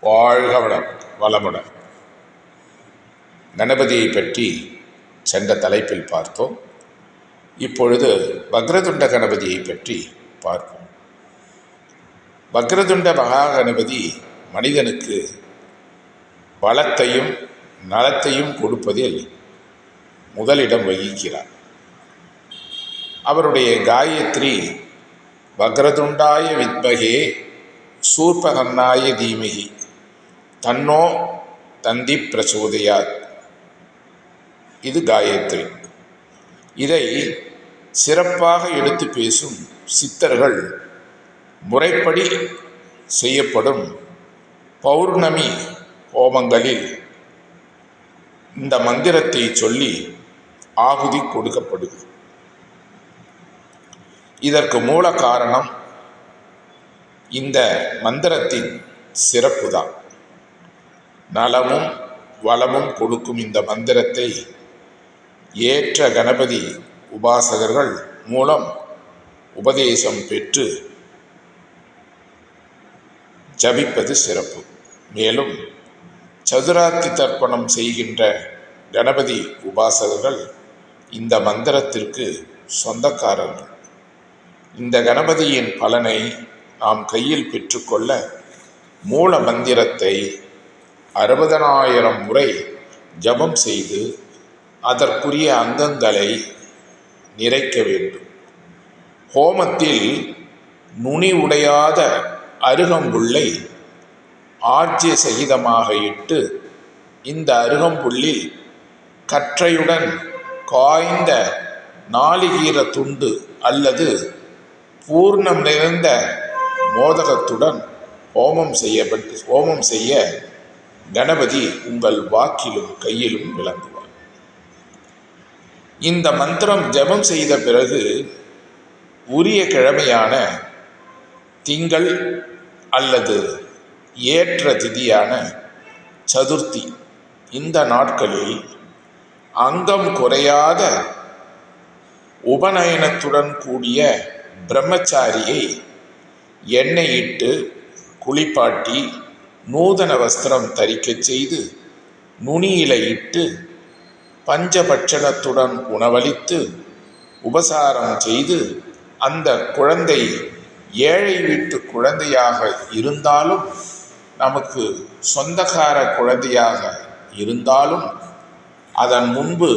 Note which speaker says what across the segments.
Speaker 1: வாழ்க வளமுடன். கணபதியை பற்றி சென்ற தலைப்பில் பார்த்தோம். இப்பொழுது வக்ரதுண்ட கணபதியை பற்றி பார்ப்போம். வக்ரதுண்ட மகா கணபதி மனிதனுக்கு பலத்தையும் நலத்தையும் கொடுப்பதில் முதலிடம் வகிக்கிறார். அவருடைய காயத்ரி வக்ரதுண்டாய வித்மகே சூர்பகன்னாய தீமகி தன்னோ தந்தி பிரசோதயாத். இது காயத்ரி. இதை சிறப்பாக எடுத்து பேசும் சித்தர்கள் முறைப்படி செய்யப்படும் பௌர்ணமி ஹோமங்களில் இந்த மந்திரத்தை சொல்லி ஆகுதி கொடுக்கப்படுகிறது. இதற்கு மூல காரணம் இந்த மந்திரத்தின் சிறப்பு தான். நலமும் வளமும் கொடுக்கும் இந்த மந்திரத்தை ஏற்ற கணபதி உபாசகர்கள் மூலம் உபதேசம் பெற்று ஜபிப்பது சிறப்பு. மேலும் சதுரார்த்தி தர்ப்பணம் செய்கின்ற கணபதி உபாசகர்கள் இந்த மந்திரத்திற்கு சொந்தக்காரர்கள். இந்த கணபதியின் பலனை நாம் கையில் பெற்றுக்கொள்ள மூல மந்திரத்தை 60,000 முறை ஜபம் செய்து அதற்குரிய அங்கங்களை நிறைக்க வேண்டும். ஹோமத்தில் நுனி உடையாத அருகம்புல்லை ஆர்ஜ்ய சகிதமாக இட்டு இந்த அருகம்புல்லில் கற்றையுடன் காய்ந்த நாளிகீர துண்டு அல்லது பூர்ணம் நிறைந்த மோதகத்துடன் ஹோமம் செய்ய கணபதி உங்கள் வாக்கிலும் கையிலும் விளங்குவார். இந்த மந்திரம் ஜபம் செய்த பிறகு உரிய கிழமையான திங்கள் அல்லது ஏற்ற திதியான சதுர்த்தி இந்த நாட்களில் அங்கம் குறையாத உபநயனத்துடன் கூடிய பிரம்மச்சாரியை எண்ணெயிட்டு குளிப்பாட்டி நூதன வஸ்திரம் தரிக்கச் செய்து நுனியில இட்டு பஞ்சபட்சணத்துடன் உணவளித்து உபசாரம் செய்து அந்த குழந்தை ஏழை வீட்டு குழந்தையாக இருந்தாலும் நமக்கு சொந்தக்கார குழந்தையாக இருந்தாலும் அதன் முன்பு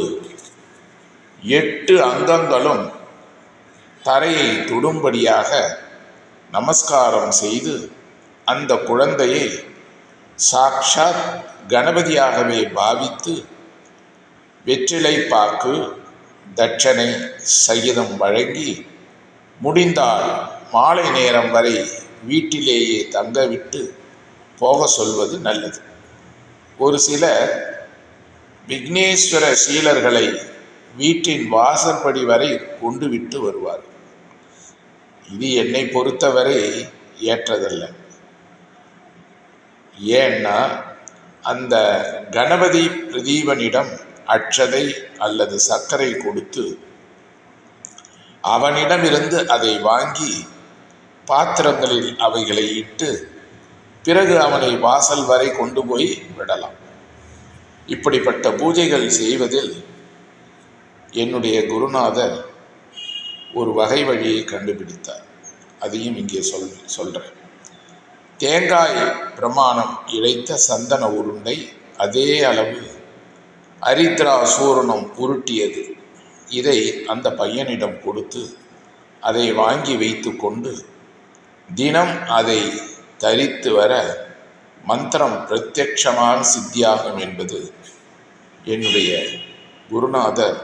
Speaker 1: 8 அங்கங்களும் தரையை தொடும்படியாக நமஸ்காரம் செய்து அந்த குழந்தையை சாக்ஷாத் கணபதியாகவே பாவித்து வெற்றிலை பாக்கு தட்சணை சகிதம் வழங்கி முடிந்தால் மாலை நேரம் வரை வீட்டிலேயே தங்கவிட்டு போக சொல்வது நல்லது. ஒரு சிலர் விக்னேஸ்வர சீலர்களை வீட்டின் வாசற்படி வரை கொண்டு விட்டு வருவார். இது என்னை பொறுத்தவரை ஏற்றதல்ல. ஏன்னா அந்த கணபதி பிரதீபனிடம் அட்சதை அல்லது சர்க்கரை கொடுத்து அவனிடமிருந்து அதை வாங்கி பாத்திரங்களில் அவைகளை இட்டு பிறகு அவனை வாசல் வரை கொண்டு போய் விடலாம். இப்படிப்பட்ட பூஜைகள் செய்வதில் என்னுடைய குருநாதர் ஒரு வகை வழியை கண்டுபிடித்தார். அதையும் இங்கே சொல்கிறேன். தேங்காய் பிரமாணம் இழைத்த சந்தன உருண்டை, அதே அளவு அரித்ரா சூரணம் உருட்டியது, இதை அந்த பையனிடம் கொடுத்து அதை வாங்கி வைத்து கொண்டு தினம் அதை தரித்து வர மந்திரம் பிரத்யட்சமாக சித்தியாகும் என்பது என்னுடைய குருநாதர்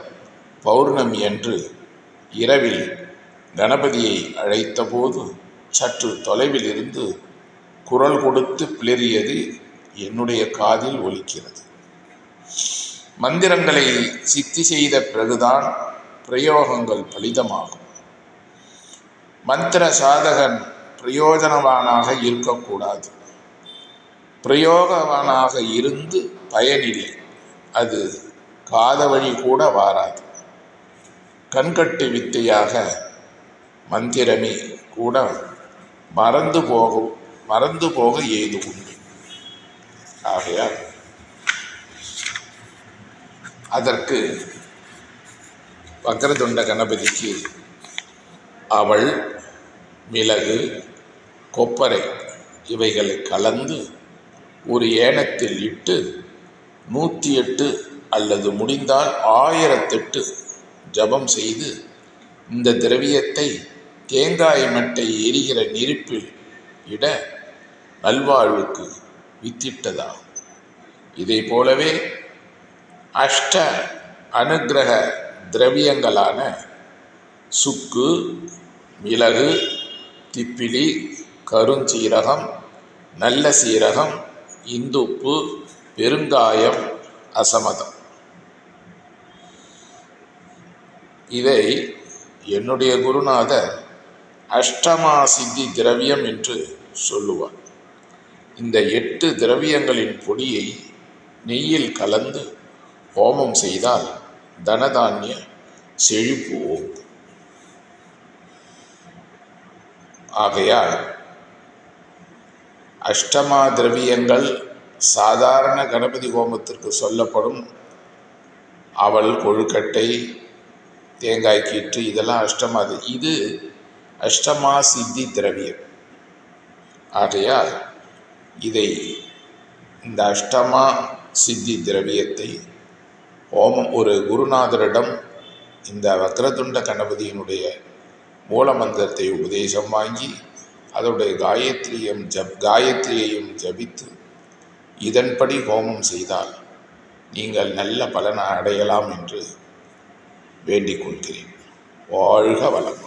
Speaker 1: பௌர்ணமி அன்று இரவில் கணபதியை அழைத்தபோது சற்று தொலைவில் இருந்து குரல் கொடுத்து பிளறியது என்னுடைய காதில் ஒலிக்கிறது. மந்திரங்களை சித்தி செய்த பிறகுதான் பிரயோகங்கள் பலிதமாகும். மந்திர சாதகன் பிரயோஜனவானாக இருக்கக்கூடாது. பிரயோகவானாக இருந்து பயனில்லை. அது காத வழி கூட வாராது. கண்கட்டு வித்தையாக மந்திரமே கூட மறந்து போக ஏது உண்டு. ஆகையால் அதற்கு வக்ரதுண்ட கணபதிக்கு அவள், மிளகு, கொப்பரை இவைகளை கலந்து ஒரு ஏனத்தில் இட்டு 108 அல்லது முடிந்தால் 1008 ஜபம் செய்து இந்த திரவியத்தை தேங்காய் மட்டை எரிகிற நெருப்பில் இட நல்வாழ்வுக்கு வித்திட்டதாகும். இதை போலவே அஷ்ட அனுக்கிரக திரவியங்களான சுக்கு, மிளகு, திப்பிலி, கருஞ்சீரகம், நல்ல சீரகம், இந்துப்பு, பெருங்காயம், அசமதம் இதை என்னுடைய குருநாதர் அஷ்டமா சித்தி திரவியம் என்று சொல்லுவார். இந்த 8 திரவியங்களின் பொடியை நெய்யில் கலந்து ஹோமம் செய்தால் தனதானிய செழிப்பு ஓங்கும். ஆகையால் அஷ்டமா திரவியங்கள் சாதாரண கணபதி ஹோமத்திற்கு சொல்லப்படும் அவல், கொழுக்கட்டை, தேங்காய் கீற்று இதெல்லாம் இது அஷ்டமா சித்தி திரவியம். ஆகையால் இந்த அஷ்டமா சித்தி திரவியத்தை ஹோமம் ஒரு குருநாதரிடம் இந்த வக்ரதுண்ட கணபதியினுடைய மூல மந்திரத்தை உபதேசம் வாங்கி அதனுடைய காயத்ரியையும் ஜபித்து இதன்படி ஹோமம் செய்தால் நீங்கள் நல்ல பலனை அடையலாம் என்று வேண்டிக் கொள்கிறேன். வாழ்க வளம்.